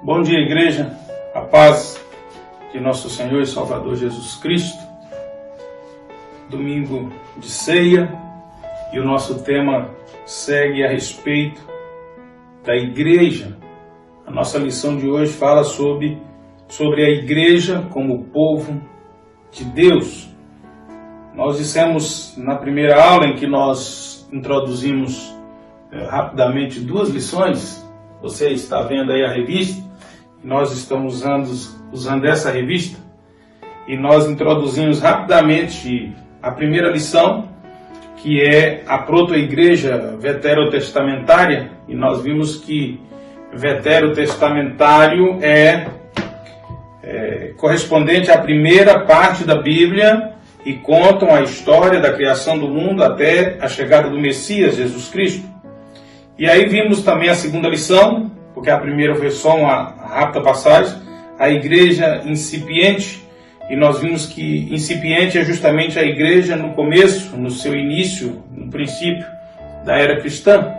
Bom dia, igreja, a paz de nosso Senhor e Salvador Jesus Cristo. Domingo de ceia, e o nosso tema segue a respeito da igreja. A nossa lição de hoje fala sobre a igreja como povo de Deus. Nós dissemos na primeira aula, em que nós introduzimos rapidamente duas lições. Você está vendo aí a revista. Nós estamos usando essa revista e nós introduzimos rapidamente a primeira lição, que é a proto-igreja veterotestamentária, e nós vimos que veterotestamentário é correspondente à primeira parte da Bíblia e contam a história da criação do mundo até a chegada do Messias, Jesus Cristo. E aí vimos também a segunda lição, porque a primeira foi só uma rápida passagem, a igreja incipiente, e nós vimos que incipiente é justamente a igreja no começo, no seu início, no princípio da era cristã.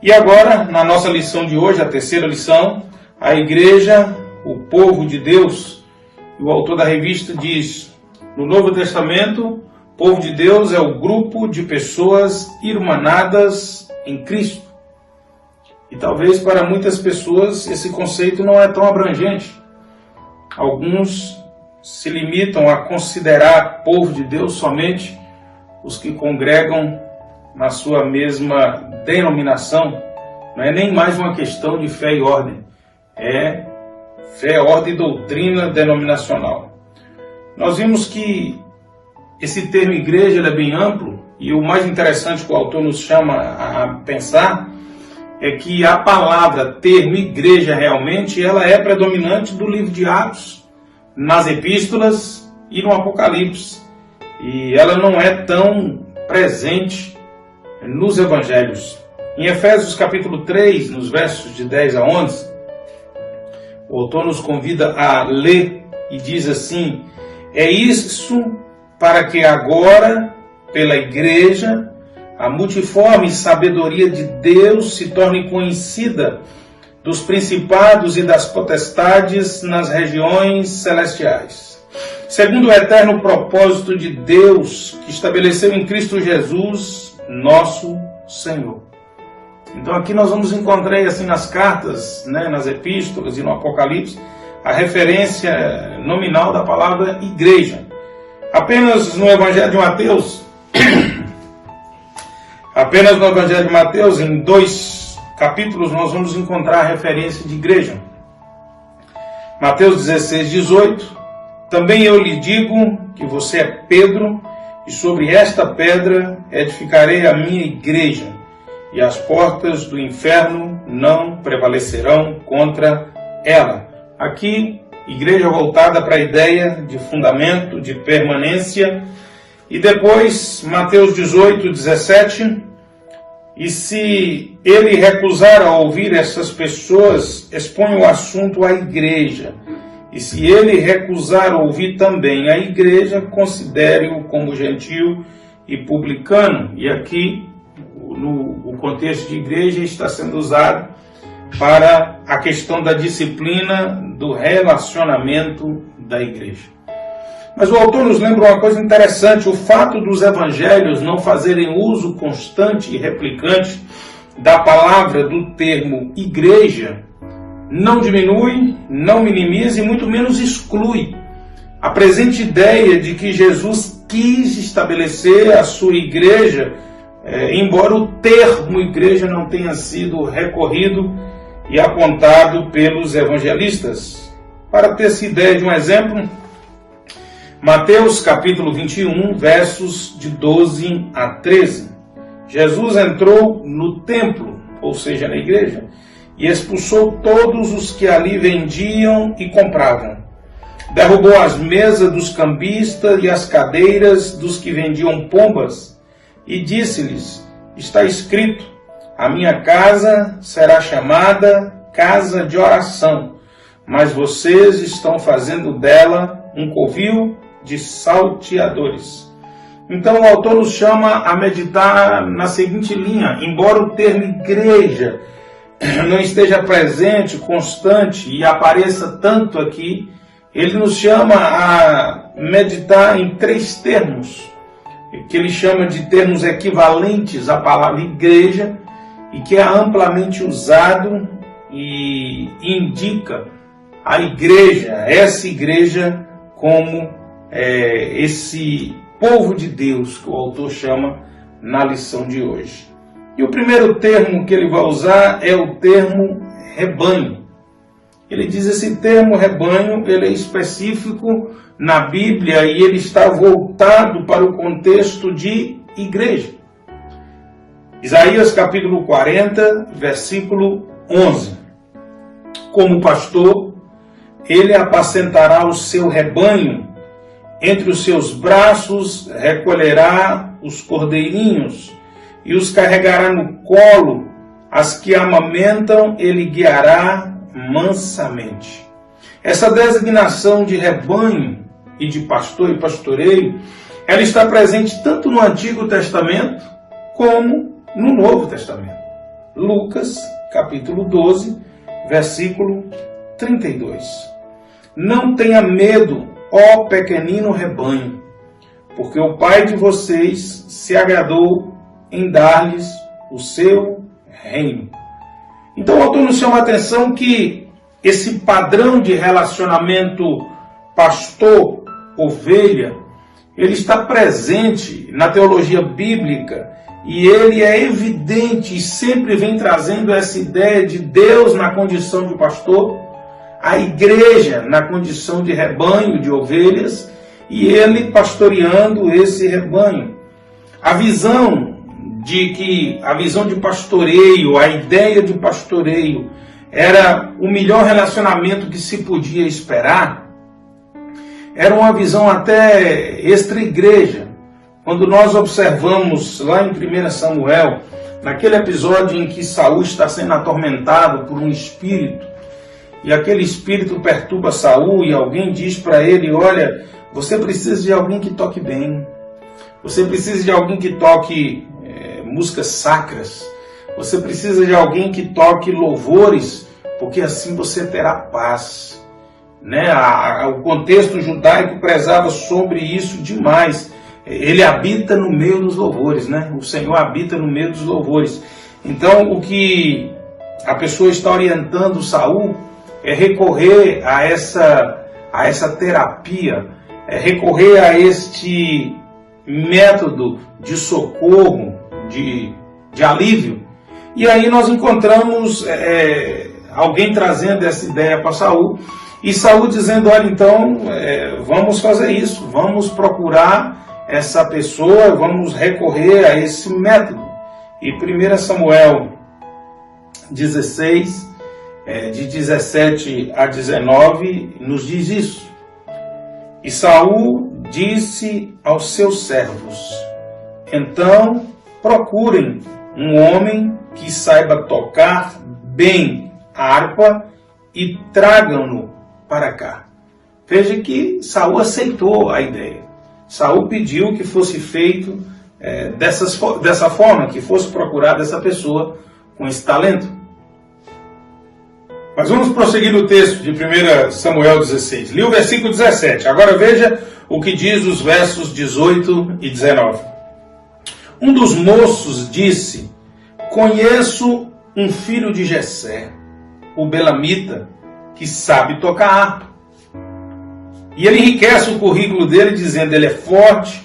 E agora, na nossa lição de hoje, a terceira lição, a igreja, o povo de Deus. E o autor da revista diz: no Novo Testamento, o povo de Deus é o grupo de pessoas irmanadas em Cristo. E talvez para muitas pessoas esse conceito não é tão abrangente. Alguns se limitam a considerar povo de Deus somente os que congregam na sua mesma denominação. Não é nem mais uma questão de fé e ordem. É fé, ordem e doutrina denominacional. Nós vimos que esse termo igreja é bem amplo, e o mais interessante que o autor nos chama a pensar é que a palavra, termo igreja, realmente, ela é predominante do livro de Atos, nas epístolas e no Apocalipse. E ela não é tão presente nos evangelhos. Em Efésios capítulo 3, nos versos de 10 a 11, o autor nos convida a ler e diz assim: é isso para que agora, pela igreja, a multiforme sabedoria de Deus se torne conhecida dos principados e das potestades nas regiões celestiais, segundo o eterno propósito de Deus que estabeleceu em Cristo Jesus, nosso Senhor. Então aqui nós vamos encontrar assim nas cartas, nas epístolas e no Apocalipse, a referência nominal da palavra igreja. Apenas no Evangelho de Mateus, em 2 capítulos, nós vamos encontrar a referência de igreja. Mateus 16, 18. Também eu lhe digo que você é Pedro, e sobre esta pedra edificarei a minha igreja, e as portas do inferno não prevalecerão contra ela. Aqui, igreja voltada para a ideia de fundamento, de permanência. E depois, Mateus 18, 17, e se ele recusar a ouvir essas pessoas, expõe o assunto à igreja. E se ele recusar ouvir também a igreja, considere-o como gentio e publicano. E aqui, o contexto de igreja está sendo usado para a questão da disciplina do relacionamento da igreja. Mas o autor nos lembra uma coisa interessante: o fato dos evangelhos não fazerem uso constante e replicante da palavra, do termo igreja, não diminui, não minimiza e muito menos exclui a presente ideia de que Jesus quis estabelecer a sua igreja, embora o termo igreja não tenha sido recorrido e apontado pelos evangelistas. Para ter-se ideia de um exemplo, Mateus capítulo 21, versos de 12 a 13. Jesus entrou no templo, ou seja, na igreja, e expulsou todos os que ali vendiam e compravam. Derrubou as mesas dos cambistas e as cadeiras dos que vendiam pombas, e disse-lhes: está escrito, a minha casa será chamada casa de oração, mas vocês estão fazendo dela um covil de salteadores. Então o autor nos chama a meditar na seguinte linha: embora o termo igreja não esteja presente, constante e apareça tanto aqui, ele nos chama a meditar em 3 termos, que ele chama de termos equivalentes à palavra igreja, e que é amplamente usado e indica a igreja, essa igreja, como esse povo de Deus que o autor chama na lição de hoje. E o primeiro termo que ele vai usar é o termo rebanho. Ele diz esse termo rebanho, ele é específico na Bíblia e ele está voltado para o contexto de igreja. Isaías capítulo 40, versículo 11. Como pastor, ele apacentará o seu rebanho, entre os seus braços recolherá os cordeirinhos e os carregará no colo, as que amamentam ele guiará mansamente. Essa designação de rebanho e de pastor e pastoreio, ela está presente tanto no Antigo Testamento como no Novo Testamento. Lucas, capítulo 12, versículo 32. Não tenha medo, ó pequenino rebanho, porque o Pai de vocês se agradou em dar-lhes o seu reino. Então o autor nos chama a atenção que esse padrão de relacionamento pastor-ovelha, ele está presente na teologia bíblica e ele é evidente e sempre vem trazendo essa ideia de Deus na condição de pastor, a igreja na condição de rebanho, de ovelhas, e ele pastoreando esse rebanho. A visão de pastoreio, a ideia de pastoreio, era o melhor relacionamento que se podia esperar, era uma visão até extra-igreja. Quando nós observamos lá em 1 Samuel, naquele episódio em que Saul está sendo atormentado por um espírito, e aquele espírito perturba Saul e alguém diz para ele, olha, você precisa de alguém que toque bem, você precisa de alguém que toque músicas sacras, você precisa de alguém que toque louvores, porque assim você terá paz. O contexto judaico prezava sobre isso demais. Ele habita no meio dos louvores, o Senhor habita no meio dos louvores. Então o que a pessoa está orientando Saul é recorrer a essa terapia, é recorrer a este método de socorro, de alívio. E aí nós encontramos alguém trazendo essa ideia para Saul, e Saul dizendo, olha, então vamos fazer isso, vamos procurar essa pessoa, vamos recorrer a esse método. E 1 Samuel 16, de 17 a 19, nos diz isso. E Saul disse aos seus servos, então procurem um homem que saiba tocar bem a harpa e tragam-no para cá. Veja que Saul aceitou a ideia. Saul pediu que fosse feito dessa forma, que fosse procurada essa pessoa com esse talento. Mas vamos prosseguir no texto de 1 Samuel 16. Li o versículo 17. Agora veja o que diz os versos 18 e 19. Um dos moços disse, conheço um filho de Jessé, o Belamita, que sabe tocar harpa. E ele enriquece o currículo dele dizendo, ele é forte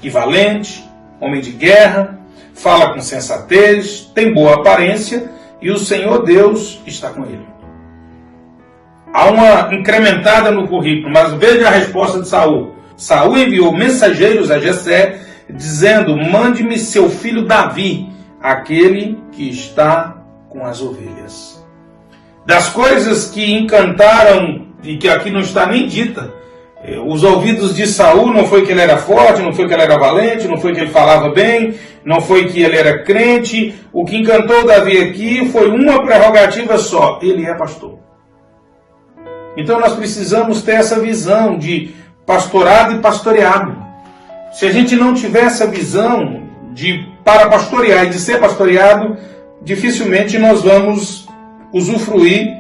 e valente, homem de guerra, fala com sensatez, tem boa aparência e o Senhor Deus está com ele. Há uma incrementada no currículo, mas veja a resposta de Saul. Saul enviou mensageiros a Jessé, dizendo, mande-me seu filho Davi, aquele que está com as ovelhas. Das coisas que encantaram, e que aqui não está nem dita, os ouvidos de Saul não foi que ele era forte, não foi que ele era valente, não foi que ele falava bem, não foi que ele era crente. O que encantou Davi aqui foi uma prerrogativa só, ele é pastor. Então nós precisamos ter essa visão de pastorado e pastoreado. Se a gente não tiver essa visão para pastorear e de ser pastoreado, dificilmente nós vamos usufruir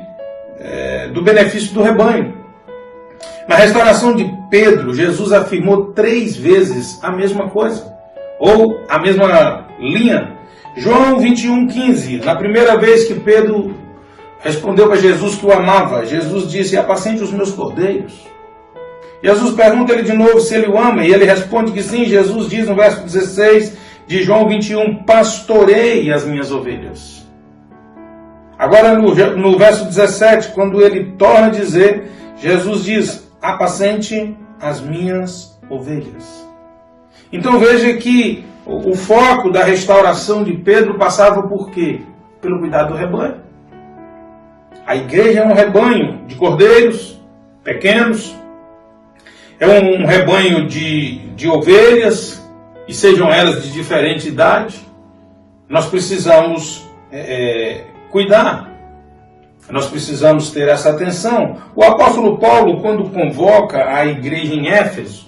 do benefício do rebanho. Na restauração de Pedro, Jesus afirmou 3 vezes a mesma coisa, ou a mesma linha. João 21,15, na primeira vez que Pedro respondeu para Jesus que o amava, Jesus disse: apacente os meus cordeiros. Jesus pergunta ele de novo se ele o ama, e ele responde que sim. Jesus diz no verso 16 de João 21, pastorei as minhas ovelhas. Agora no verso 17, quando ele torna a dizer, Jesus diz, apacente as minhas ovelhas. Então veja que o foco da restauração de Pedro passava por quê? Pelo cuidado do rebanho. A igreja é um rebanho de cordeiros pequenos, é um rebanho de ovelhas, e sejam elas de diferente idade. Nós precisamos cuidar, nós precisamos ter essa atenção. O apóstolo Paulo, quando convoca a igreja em Éfeso,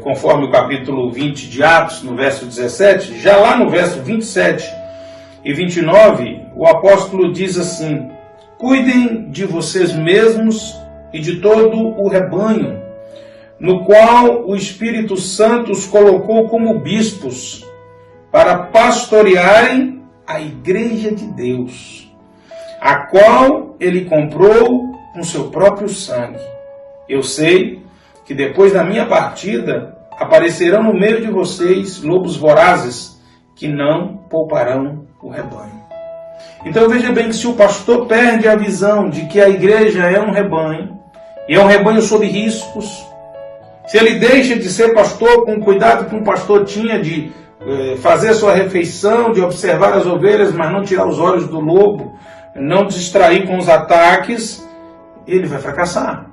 conforme o capítulo 20 de Atos, no verso 17, já lá no verso 27 e 29, o apóstolo diz assim: cuidem de vocês mesmos e de todo o rebanho, no qual o Espírito Santo os colocou como bispos, para pastorearem a igreja de Deus, a qual ele comprou com seu próprio sangue. Eu sei que depois da minha partida aparecerão no meio de vocês lobos vorazes, que não pouparão o rebanho. Então veja bem que se o pastor perde a visão de que a igreja é um rebanho, e é um rebanho sob riscos, se ele deixa de ser pastor com o cuidado que um pastor tinha de fazer sua refeição, de observar as ovelhas, mas não tirar os olhos do lobo, não distrair com os ataques, ele vai fracassar.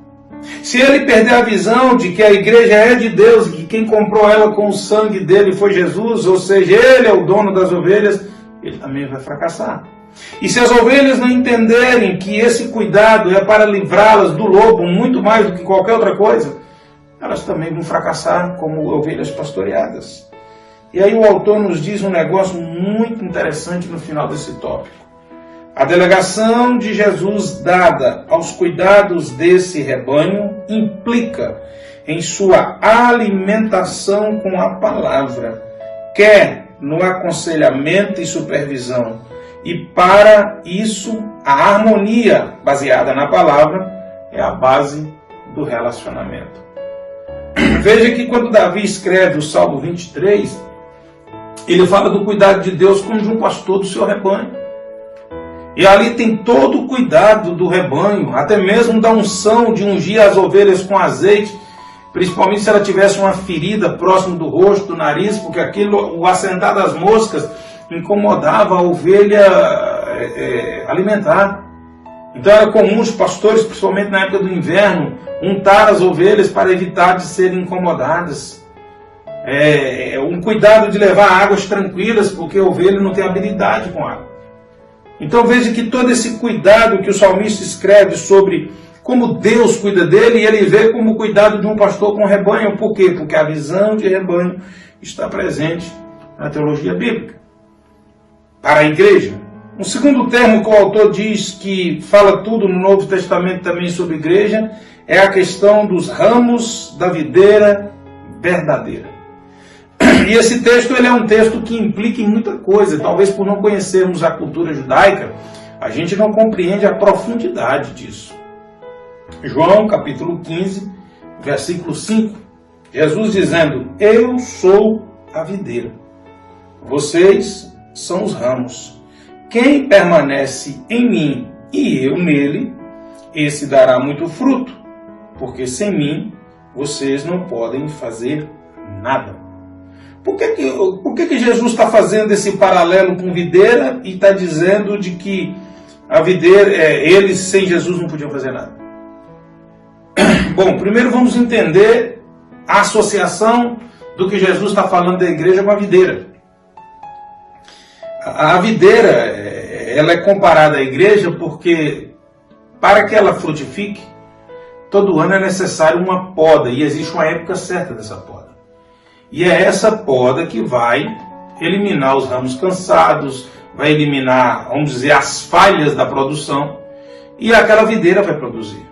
Se ele perder a visão de que a igreja é de Deus, que quem comprou ela com o sangue dele foi Jesus, ou seja, ele é o dono das ovelhas, ele também vai fracassar. E se as ovelhas não entenderem que esse cuidado é para livrá-las do lobo, muito mais do que qualquer outra coisa, elas também vão fracassar como ovelhas pastoreadas. E aí o autor nos diz um negócio muito interessante no final desse tópico. A delegação de Jesus dada aos cuidados desse rebanho implica em sua alimentação com a palavra, quer no aconselhamento e supervisão. E para isso, a harmonia baseada na palavra é a base do relacionamento. Veja que quando Davi escreve o Salmo 23, ele fala do cuidado de Deus como de um pastor do seu rebanho. E ali tem todo o cuidado do rebanho, até mesmo da unção de ungir as ovelhas com azeite, principalmente se ela tivesse uma ferida próximo do rosto, do nariz, porque aquilo, o assentar das moscas, incomodava a ovelha alimentar. Então era comum os pastores, principalmente na época do inverno, untar as ovelhas para evitar de serem incomodadas. Um cuidado de levar águas tranquilas, porque a ovelha não tem habilidade com água. Então veja que todo esse cuidado que o salmista escreve sobre como Deus cuida dele, e ele vê como o cuidado de um pastor com rebanho. Por quê? Porque a visão de rebanho está presente na teologia bíblica. Para a igreja. Um segundo termo que o autor diz que fala tudo no Novo Testamento também sobre igreja é a questão dos ramos da videira verdadeira. E esse texto ele é um texto que implica em muita coisa. Talvez por não conhecermos a cultura judaica, a gente não compreende a profundidade disso. João capítulo 15, versículo 5. Jesus dizendo: eu sou a videira, vocês são os ramos. Quem permanece em mim e eu nele, esse dará muito fruto, porque sem mim vocês não podem fazer nada. Por que Jesus está fazendo esse paralelo com videira e está dizendo de que a videira, eles sem Jesus não podiam fazer nada? Bom, primeiro vamos entender a associação do que Jesus está falando da igreja com a videira. A videira, ela é comparada à igreja porque, para que ela frutifique, todo ano é necessário uma poda, e existe uma época certa dessa poda. E é essa poda que vai eliminar os ramos cansados, vai eliminar, vamos dizer, as falhas da produção, e aquela videira vai produzir.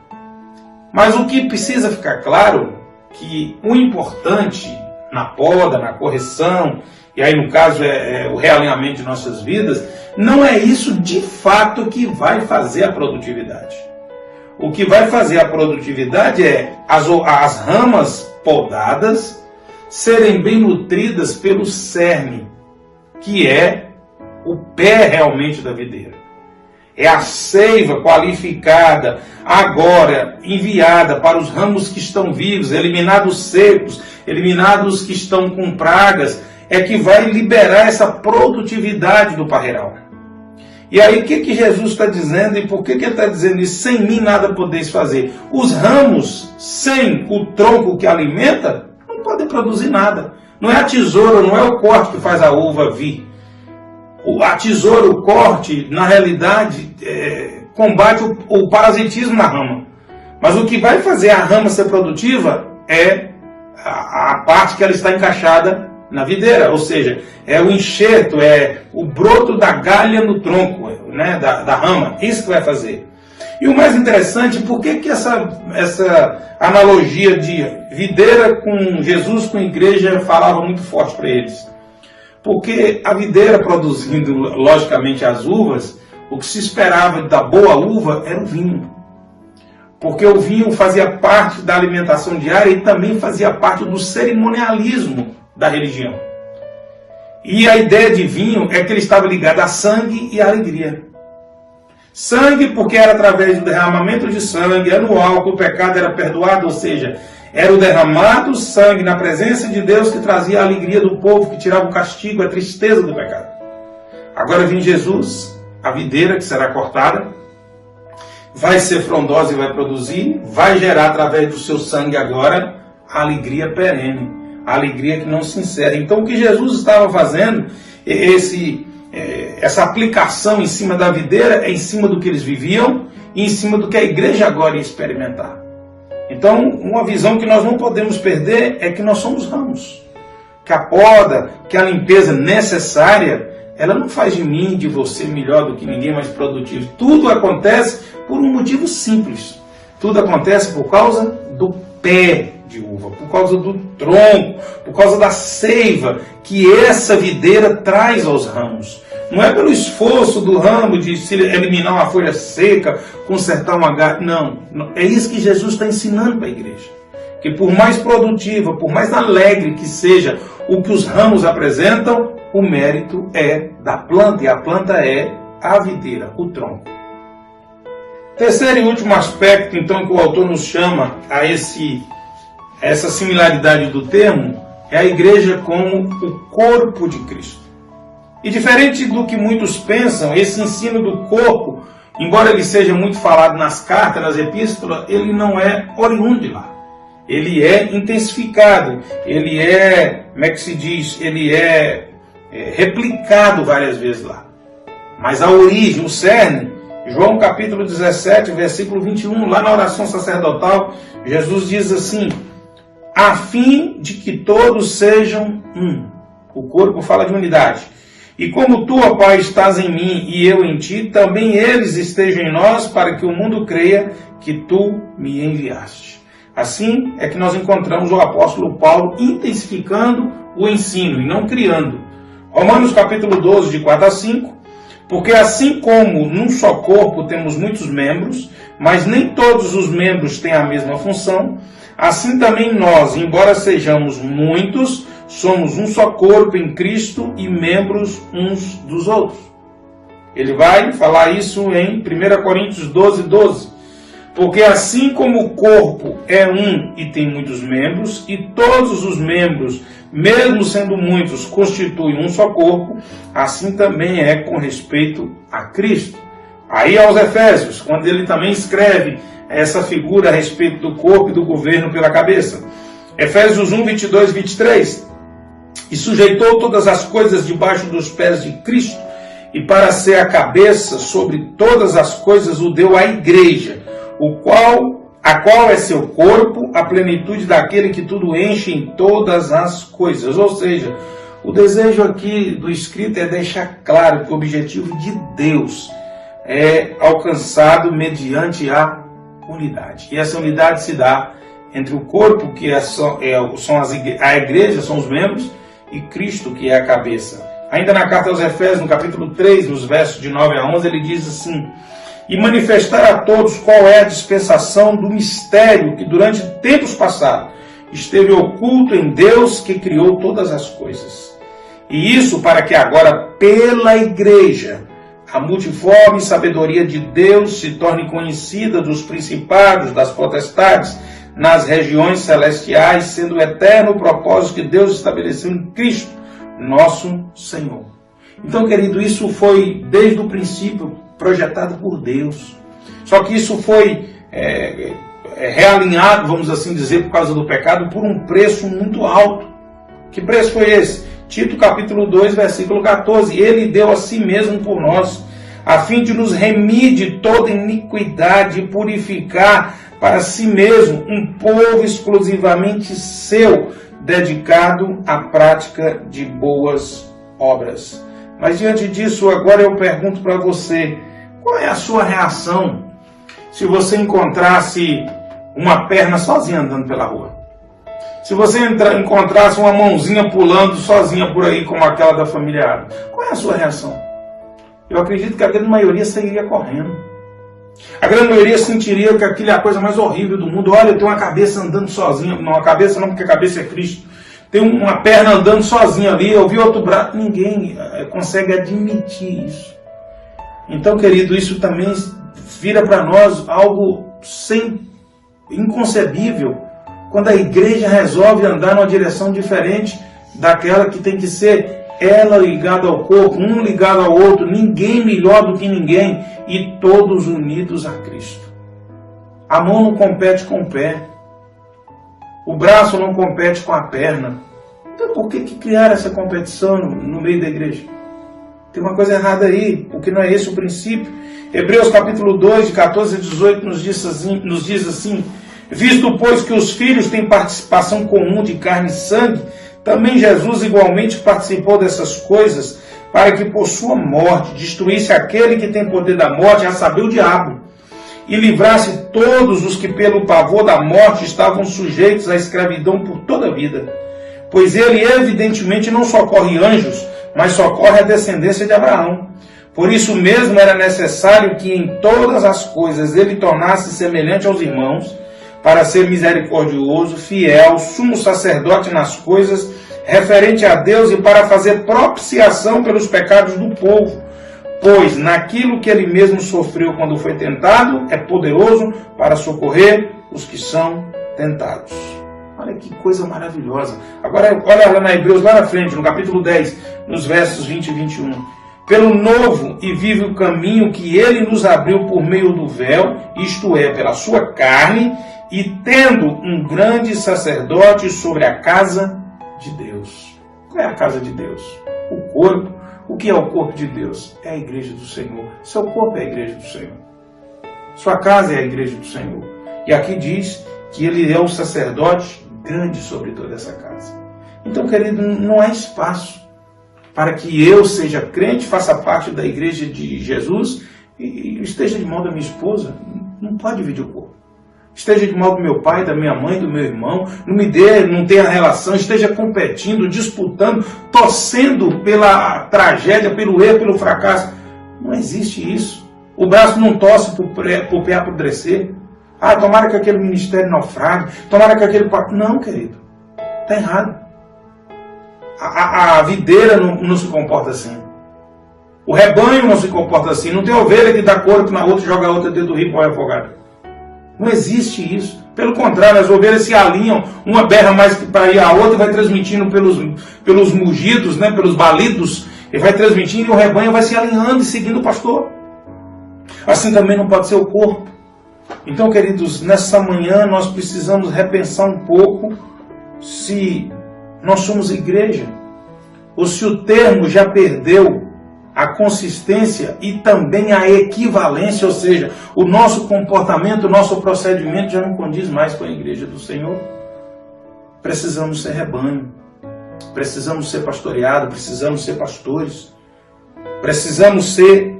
Mas o que precisa ficar claro, que o importante na poda, na correção, e aí no caso é o realinhamento de nossas vidas, não é isso de fato que vai fazer a produtividade. O que vai fazer a produtividade é as ramas podadas serem bem nutridas pelo cerne, que é o pé realmente da videira. É a seiva qualificada, agora enviada para os ramos que estão vivos, eliminados secos, eliminados que estão com pragas, é que vai liberar essa produtividade do parreiral. E aí o que Jesus está dizendo e por que ele está dizendo isso? Sem mim nada podeis fazer. Os ramos, sem o tronco que alimenta, não podem produzir nada. Não é a tesoura, não é o corte que faz a uva vir. A tesoura, o corte, na realidade, combate o parasitismo na rama. Mas o que vai fazer a rama ser produtiva é a parte que ela está encaixada na videira, ou seja, é o enxerto, é o broto da galha no tronco, né, da rama. Isso que vai fazer. E o mais interessante, por que essa analogia de videira com Jesus, com igreja, falava muito forte para eles? Porque a videira produzindo, logicamente, as uvas, o que se esperava da boa uva era o vinho. Porque o vinho fazia parte da alimentação diária e também fazia parte do cerimonialismo da religião. E a ideia de vinho é que ele estava ligado a sangue e a alegria. Sangue porque era através do derramamento de sangue anual que o pecado era perdoado, ou seja, era o derramado sangue na presença de Deus que trazia a alegria do povo, que tirava o castigo, a tristeza do pecado. Agora vem Jesus, a videira que será cortada, vai ser frondosa e vai produzir, vai gerar através do seu sangue agora a alegria perene, a alegria que não se encerra. Então o que Jesus estava fazendo, essa aplicação em cima da videira é em cima do que eles viviam e em cima do que a igreja agora ia experimentar. Então, uma visão que nós não podemos perder é que nós somos ramos. Que a poda, que a limpeza necessária, ela não faz de mim, de você, melhor do que ninguém, mais produtivo. Tudo acontece por um motivo simples. Tudo acontece por causa do pé de uva, por causa do tronco, por causa da seiva que essa videira traz aos ramos. Não é pelo esforço do ramo de se eliminar uma folha seca, consertar uma galha. Não. É isso que Jesus está ensinando para a igreja. Que por mais produtiva, por mais alegre que seja o que os ramos apresentam, o mérito é da planta. E a planta é a videira, o tronco. Terceiro e último aspecto, então, que o autor nos chama a essa similaridade do termo, é a igreja como o corpo de Cristo. E diferente do que muitos pensam, esse ensino do corpo, embora ele seja muito falado nas cartas, nas epístolas, ele não é oriundo de lá. Ele é intensificado, ele é, como é que se diz, ele é replicado várias vezes lá. Mas a origem, o cerne, João capítulo 17, versículo 21, lá na oração sacerdotal, Jesus diz assim: a fim de que todos sejam um. O corpo fala de unidade. E como tu, ó Pai, estás em mim e eu em ti, também eles estejam em nós, para que o mundo creia que tu me enviaste. Assim é que nós encontramos o apóstolo Paulo intensificando o ensino e não criando. Romanos capítulo 12, de 4 a 5. Porque assim como num só corpo temos muitos membros, mas nem todos os membros têm a mesma função, assim também nós, embora sejamos muitos, somos um só corpo em Cristo e membros uns dos outros. Ele vai falar isso em 1 Coríntios 12, 12. Porque assim como o corpo é um e tem muitos membros, e todos os membros, mesmo sendo muitos, constituem um só corpo, assim também é com respeito a Cristo. Aí aos Efésios, quando ele também escreve essa figura a respeito do corpo e do governo pela cabeça. Efésios 1, 22, 23. E sujeitou todas as coisas debaixo dos pés de Cristo, e para ser a cabeça sobre todas as coisas o deu à igreja, a qual é seu corpo, a plenitude daquele que tudo enche em todas as coisas. Ou seja, O desejo aqui do escrito é deixar claro que o objetivo de Deus é alcançado mediante a unidade. E essa unidade se dá entre o corpo, que a igreja, são os membros, e Cristo, que é a cabeça. Ainda na carta aos Efésios, no capítulo 3, nos versos de 9 a 11, ele diz assim: e manifestar a todos qual é a dispensação do mistério que durante tempos passados esteve oculto em Deus que criou todas as coisas. E isso para que agora, pela igreja, a multiforme sabedoria de Deus se torne conhecida dos principados, das potestades, nas regiões celestiais, sendo o eterno propósito que Deus estabeleceu em Cristo, nosso Senhor. Então, querido, isso foi desde o princípio projetado por Deus. Só que isso foi realinhado, vamos assim dizer, por causa do pecado, por um preço muito alto. Que preço foi esse? Tito capítulo 2, versículo 14. Ele deu a si mesmo por nós, a fim de nos remir de toda iniquidade e purificar para si mesmo um povo exclusivamente seu, dedicado à prática de boas obras. Mas diante disso, agora eu pergunto para você, qual é a sua reação se você encontrasse uma perna sozinha andando pela rua? Se você encontrasse uma mãozinha pulando sozinha por aí, como aquela da família Adams, qual é a sua reação? Eu acredito que a grande maioria sairia correndo. A grande maioria sentiria que aquilo é a coisa mais horrível do mundo. Olha, tem uma cabeça andando sozinha. Não, a cabeça não, porque a cabeça é Cristo. Tem uma perna andando sozinha ali, eu vi outro braço. Ninguém consegue admitir isso. Então, querido, isso também vira para nós algo inconcebível, quando a igreja resolve andar numa direção diferente daquela que tem que ser ela ligada ao corpo, um ligado ao outro, ninguém melhor do que ninguém, e todos unidos a Cristo. A mão não compete com o pé, o braço não compete com a perna. Então por que criar essa competição no meio da igreja? Tem uma coisa errada aí, porque não é esse o princípio. Hebreus capítulo 2, de 14 a 18, nos diz assim: visto, pois, que os filhos têm participação comum de carne e sangue, também Jesus igualmente participou dessas coisas, para que por sua morte destruísse aquele que tem poder da morte, a saber, o diabo, e livrasse todos os que pelo pavor da morte estavam sujeitos à escravidão por toda a vida. Pois ele evidentemente não socorre anjos, mas socorre a descendência de Abraão. Por isso mesmo era necessário que em todas as coisas ele tornasse semelhante aos irmãos, para ser misericordioso, fiel, sumo sacerdote nas coisas referente a Deus e para fazer propiciação pelos pecados do povo, pois naquilo que ele mesmo sofreu quando foi tentado, é poderoso para socorrer os que são tentados. Olha que coisa maravilhosa. Agora olha lá na Hebreus, lá na frente, no capítulo 10, nos versos 20 e 21. Pelo novo e vivo caminho que ele nos abriu por meio do véu, isto é, pela sua carne, e tendo um grande sacerdote sobre a casa de Deus. Qual é a casa de Deus? O corpo. O que é o corpo de Deus? É a igreja do Senhor. Seu corpo é a igreja do Senhor. Sua casa é a igreja do Senhor. E aqui diz que ele é o sacerdote grande sobre toda essa casa. Então, querido, não há espaço para que eu seja crente, faça parte da igreja de Jesus e esteja de mão da minha esposa. Não pode dividir o corpo. Esteja de mal do meu pai, da minha mãe, do meu irmão, não tenha relação, esteja competindo, disputando, torcendo pela tragédia, pelo erro, pelo fracasso. Não existe isso. O braço não torce para o pé apodrecer. Ah, tomara que aquele ministério naufrague, tomara que aquele... Não, querido, está errado. A videira não se comporta assim. O rebanho não se comporta assim. Não tem ovelha que dá corpo na outra e joga a outra dentro do rio para afogada. Não existe isso. Pelo contrário, as ovelhas se alinham, uma berra mais para ir a outra, vai transmitindo pelos mugidos, né, pelos balidos, e vai transmitindo, e o rebanho vai se alinhando e seguindo o pastor. Assim também não pode ser o corpo. Então, queridos, nessa manhã nós precisamos repensar um pouco se nós somos igreja, ou se o termo já perdeu a consistência e também a equivalência, ou seja, o nosso comportamento, o nosso procedimento já não condiz mais com a igreja do Senhor. Precisamos ser rebanho. Precisamos ser pastoreados, precisamos ser pastores. Precisamos ser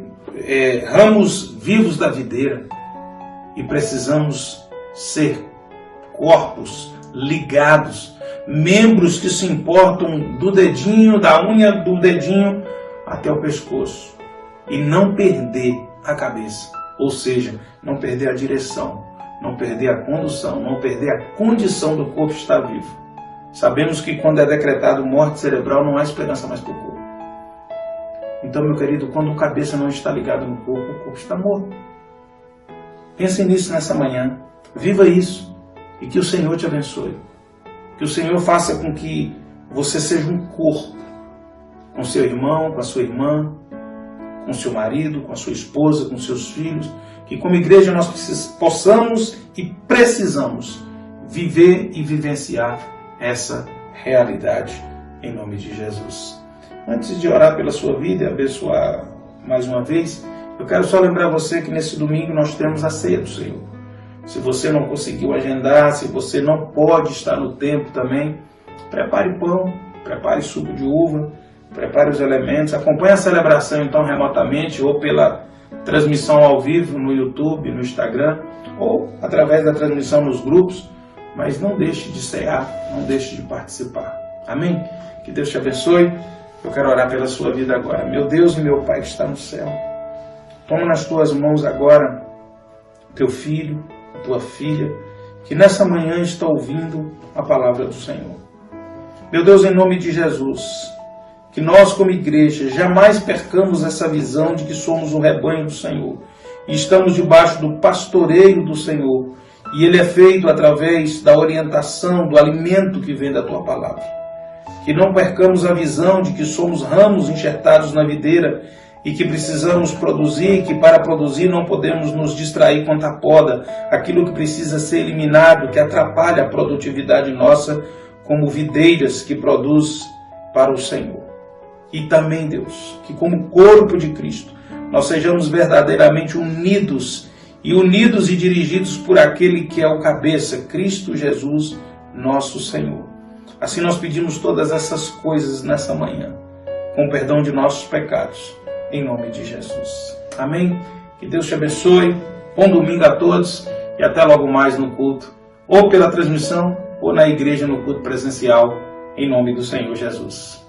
ramos vivos da videira. E precisamos ser corpos ligados, membros que se importam do dedinho, da unha do dedinho até o pescoço. E não perder a cabeça, ou seja, não perder a direção, não perder a condução, não perder a condição do corpo estar vivo. Sabemos que quando é decretado morte cerebral não há esperança mais para o corpo. Então, meu querido, quando a cabeça não está ligada no corpo, o corpo está morto. Pense nisso nessa manhã, viva isso e que o Senhor te abençoe. Que o Senhor faça com que você seja um corpo, com seu irmão, com a sua irmã, com seu marido, com a sua esposa, com seus filhos, que como igreja nós possamos e precisamos viver e vivenciar essa realidade em nome de Jesus. Antes de orar pela sua vida e abençoar mais uma vez, eu quero só lembrar você que nesse domingo nós temos a ceia do Senhor. Se você não conseguiu agendar, se você não pode estar no templo também, prepare pão, prepare suco de uva, prepare os elementos, acompanhe a celebração então remotamente ou pela transmissão ao vivo no YouTube, no Instagram ou através da transmissão nos grupos, mas não deixe de cear, não deixe de participar. Amém? Que Deus te abençoe. Eu quero orar pela sua vida agora. Meu Deus e meu Pai que está no céu, toma nas tuas mãos agora teu filho, tua filha, que nessa manhã está ouvindo a palavra do Senhor. Meu Deus, em nome de Jesus, que nós como igreja jamais percamos essa visão de que somos o rebanho do Senhor e estamos debaixo do pastoreio do Senhor e ele é feito através da orientação, do alimento que vem da tua palavra. Que não percamos a visão de que somos ramos enxertados na videira e que precisamos produzir, e que para produzir não podemos nos distrair quanto à poda, aquilo que precisa ser eliminado, que atrapalha a produtividade nossa como videiras que produz para o Senhor. E também, Deus, que como corpo de Cristo, nós sejamos verdadeiramente unidos e dirigidos por aquele que é o cabeça, Cristo Jesus, nosso Senhor. Assim nós pedimos todas essas coisas nessa manhã, com perdão de nossos pecados, em nome de Jesus. Amém? Que Deus te abençoe, bom domingo a todos e até logo mais no culto, ou pela transmissão, ou na igreja no culto presencial, em nome do Senhor Jesus.